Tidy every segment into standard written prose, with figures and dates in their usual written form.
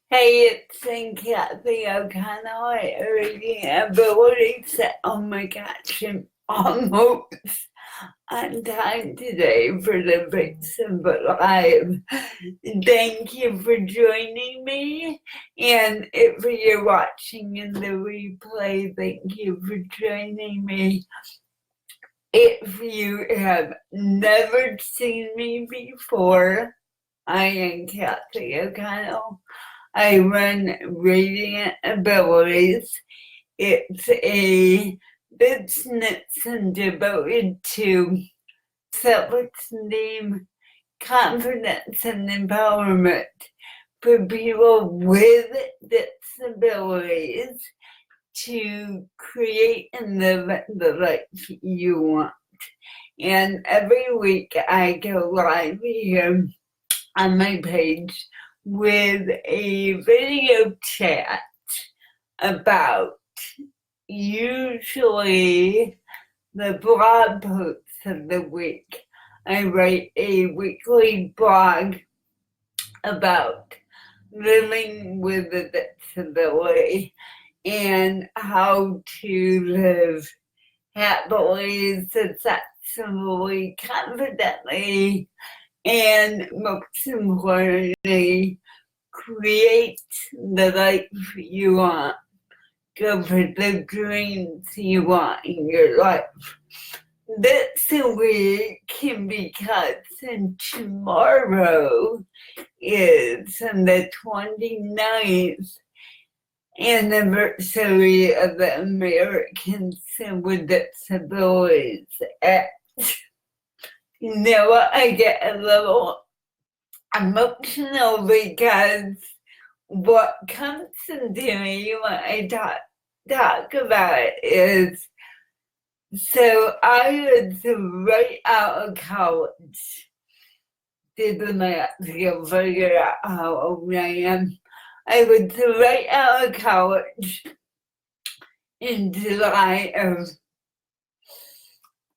Hey, it's Kathy O'Connell at Reading Abilities. Oh my gosh, I'm almost on time today for the Facebook Live. Thank you for joining me. And if you're watching in the replay, thank you for joining me. If you have never seen me before, I am Kathy O'Connell. I run Radiant Abilities. It's a business devoted to self-esteem, confidence, and empowerment for people with disabilities to create and live the life you want. And every week I go live here on my page with a video chat about usually the blog posts of the week. I write a weekly blog about living with a disability and how to live happily, successfully, confidently, and most importantly, create the life you want. Go for the dreams you want in your life. This week, because tomorrow is the 29th anniversary of the Americans with Disabilities Act. You know what? I get a little emotional because what comes to me when I talk about it is, so I was right out of college, did the math to figure out how old I am. I was right out of college in July of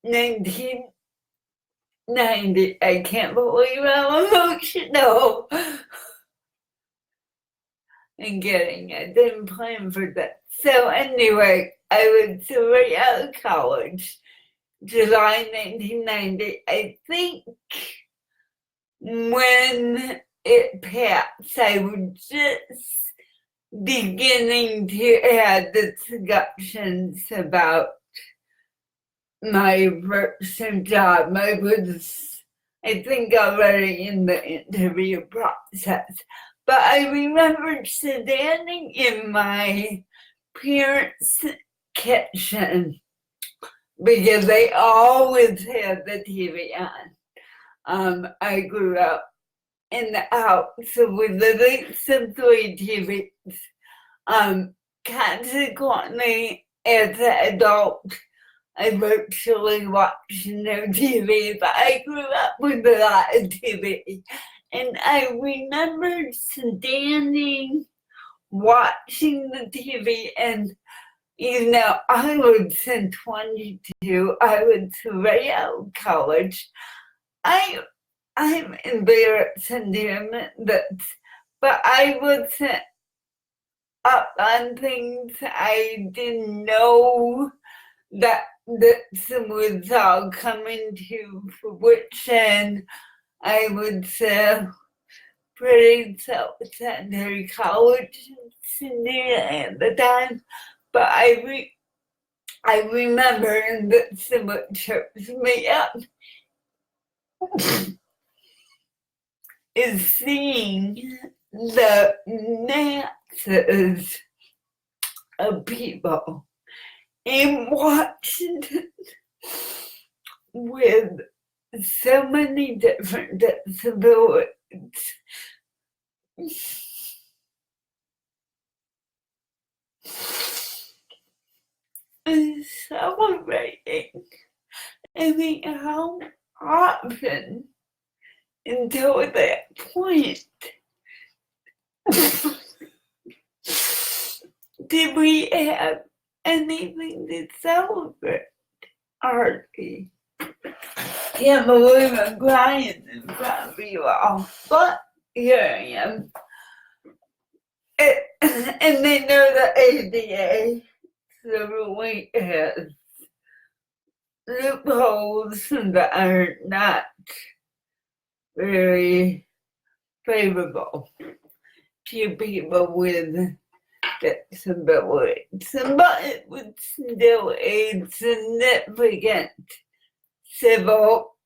1990. I can't believe I'm emotional. And getting it. Didn't plan for that. So anyway, I was right out of college, July 1990. I think when it passed, I was just beginning to have discussions about my first job. I think, already in the interview process. But I remember standing in my parents' kitchen because they always had the TV on. I grew up in the house with the least of 3 TVs. Consequently, as an adult, I virtually watched no TV, but I grew up with a lot of TV. And I remember standing, watching the TV, and I was in 22. I was right out of college. I'm embarrassed to admit this, but I wasn't up on things. I didn't know that this was all coming to fruition. I was pretty self-centered college student at the time, but I remember, and this is what trips me up, is seeing the masses of people in Washington with so many different disabilities and celebrating. I mean, how often until that point did we have anything to celebrate? Hardly. Can't believe I'm crying in front of you all, but here I am. And they know the ADA certainly has loopholes that are not very favorable to people with disabilities, but it would still a significant civil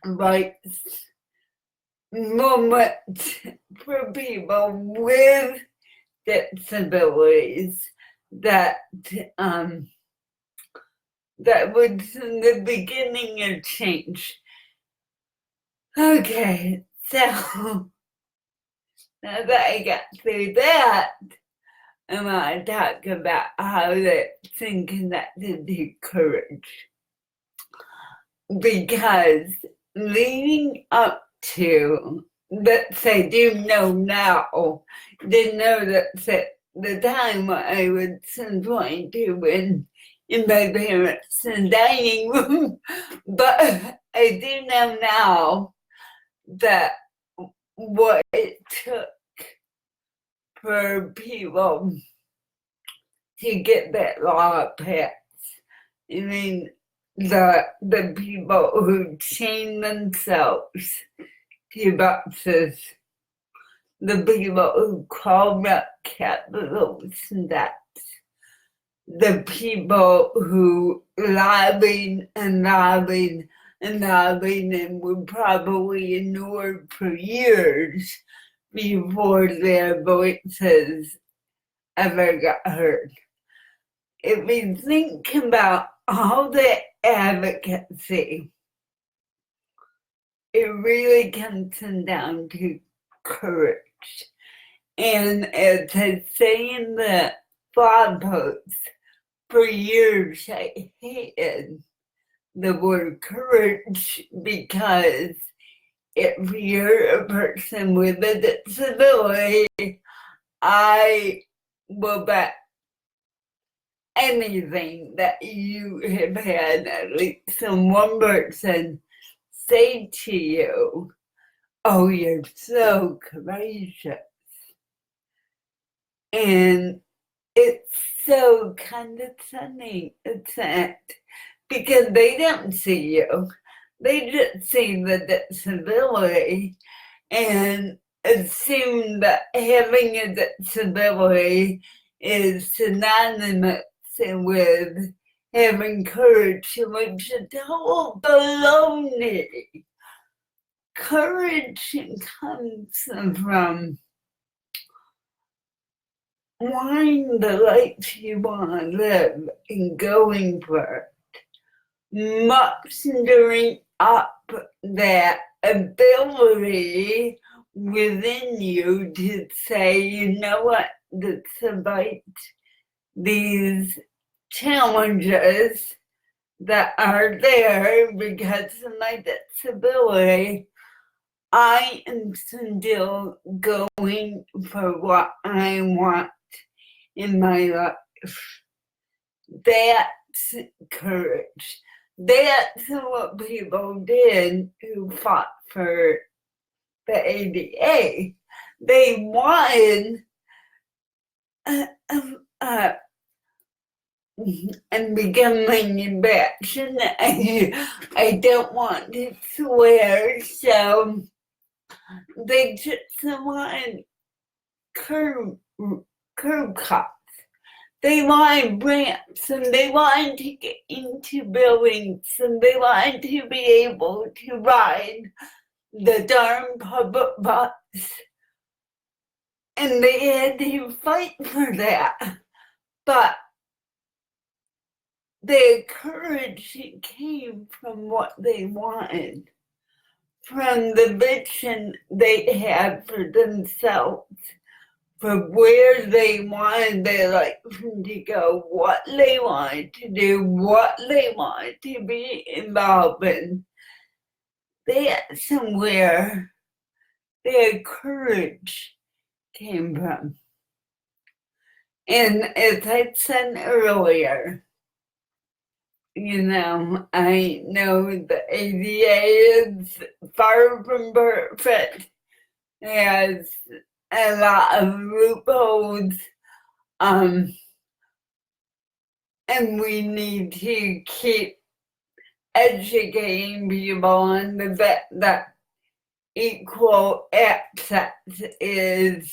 rights moment for people with disabilities that that was the beginning of change. Okay, so now that I got through that, I want to talk about how that's connected to courage. Because leading up to that, I do know now, didn't know that at the time I was 22 in my parents' dining room, but I do know now that what it took for people to get that law passed. I mean, the people who chain themselves to boxes, the people who called up capitals and debts, the people who lobbied and lobbied and lobbied and were probably ignored for years before their voices ever got heard. If we think about all the advocacy, it really comes down to courage. And as I say in the blog post, for years I hated the word courage because if you're a person with a disability, I will bet anything that you have had at least one person say to you, "Oh, you're so courageous." And it's so condescending, it's that, because they don't see you. They just see the disability and assume that having a disability is synonymous with having courage, which is total baloney. Courage comes from wanting the life you want to live and going for it. Mustering up that ability within you to say, you know what, despite these challenges that are there because of my disability, I am still going for what I want in my life. That's courage. That's what people did who fought for the ADA. They wanted and becoming back, and I don't want to swear, so they just wanted curb cuts. They wanted ramps, and they wanted to get into buildings, and they wanted to be able to ride the darn public bus. And they had to fight for that. But their courage came from what they wanted, from the vision they had for themselves, for where they wanted their life to go, what they wanted to do, what they wanted to be involved in. That's where their courage came from. And as I said earlier, you know, I know the ADA is far from perfect, as a lot of loopholes, and we need to keep educating people on the fact that equal access is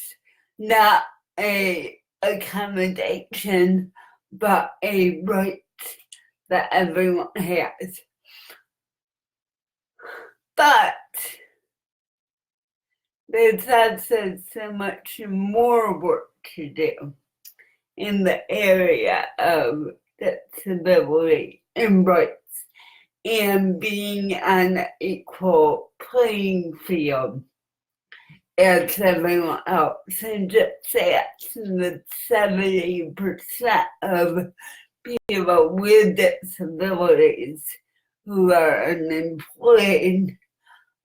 not a accommodation, but a right that everyone has. But there's also so much more work to do in the area of disability and rights and being on an equal playing field as everyone else. And just that 70% of people with disabilities who are unemployed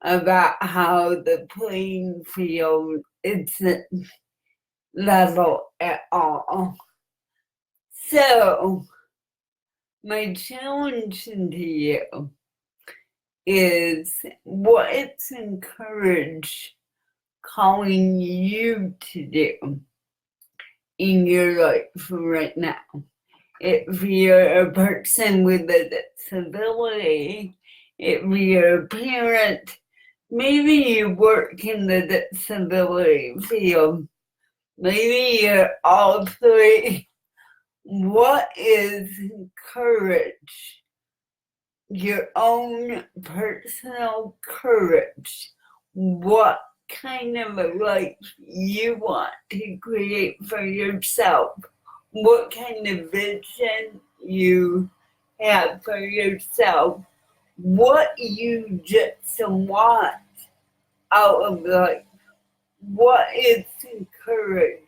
about how the playing field isn't level at all. So, my challenge to you is what it's encouraged calling you to do in your life right now. If you're a person with a disability, if you're a parent, maybe you work in the disability field, maybe you're all three. What is courage? Your own personal courage. What kind of a life you want to create for yourself? What kind of vision you have for yourself? What you just want out of life? What is courage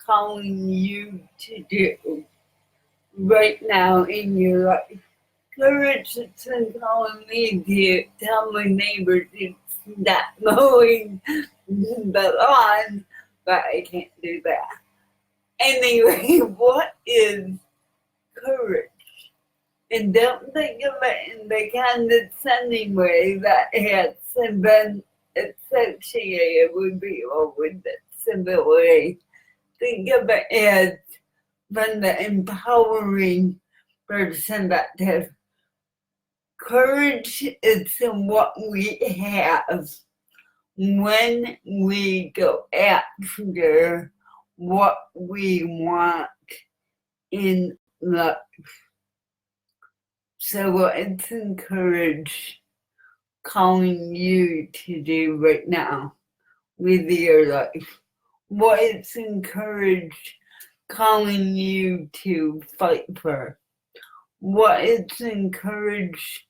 calling you to do right now in your life? Courage has been calling me to tell my neighbor to stop mowing the lawn, but I can't do that. Anyway, what is courage? And don't think of it in the condescending way that has been associated with people with disability. Think of it as from the empowering perspective. Courage is what we have when we go after what we want in life. So what it's encouraged calling you to do right now with your life. What it's encouraged calling you to fight for. What it's encouraged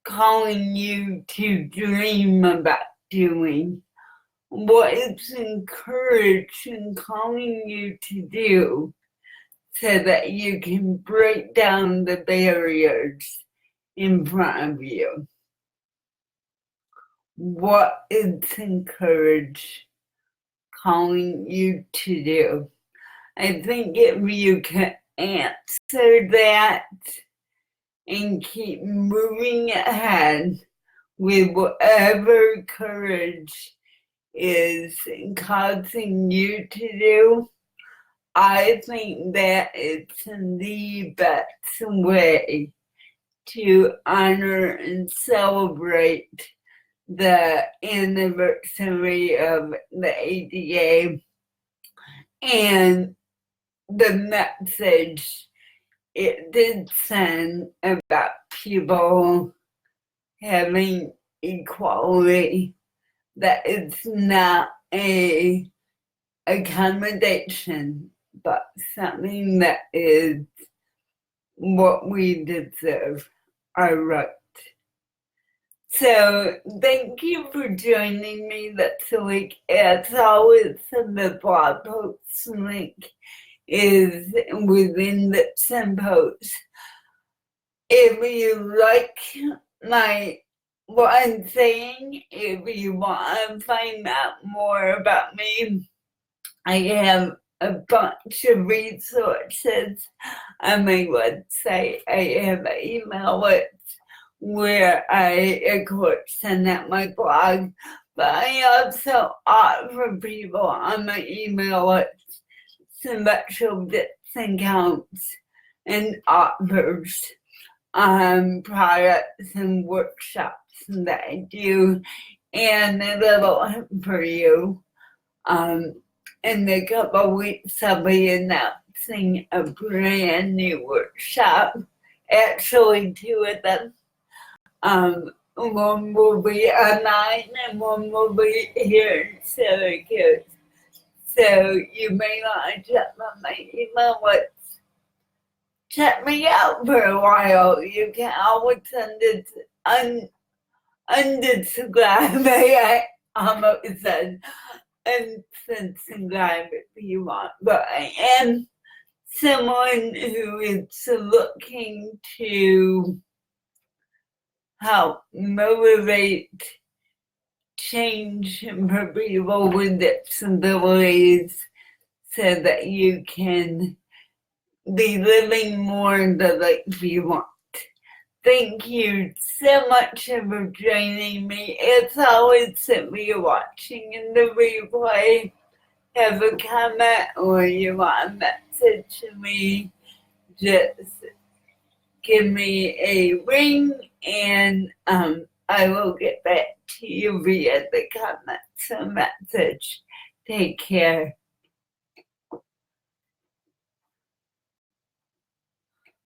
calling you to dream about doing. What it's encouraged and calling you to do so that you can break down the barriers in front of you. What it's encouraged calling you to do. I think if you can answer that and keep moving ahead with whatever courage is causing you to do, I think that it's the best way to honor and celebrate the anniversary of the ADA and the message it did send about people having equality, that it's not a accommodation, but something that is what we deserve, our right. So thank you for joining me this week. As always, the blog post link is within the post. If you like what I'm saying, if you want to find out more about me, I have a bunch of resources on my website. I have an email list where I, of course, send out my blog, But I also offer people on my email list special discounts and offers products and workshops that I do, and a little hint for you. In a couple of weeks, I'll be announcing a brand new workshop. Actually, two of them. One will be online and one will be here in Syracuse. So you may want to check on my email list. Check me out for a while. You can always unsubscribe. I almost said unsubscribe if you want. But I am someone who is looking to help motivate change for people with disabilities so that you can be living more the life you want. Thank you so much for joining me. It's always simply watching in the replay. Have a comment or you want a message to me, just give me a ring and I will get back to you via the comments or message. Take care.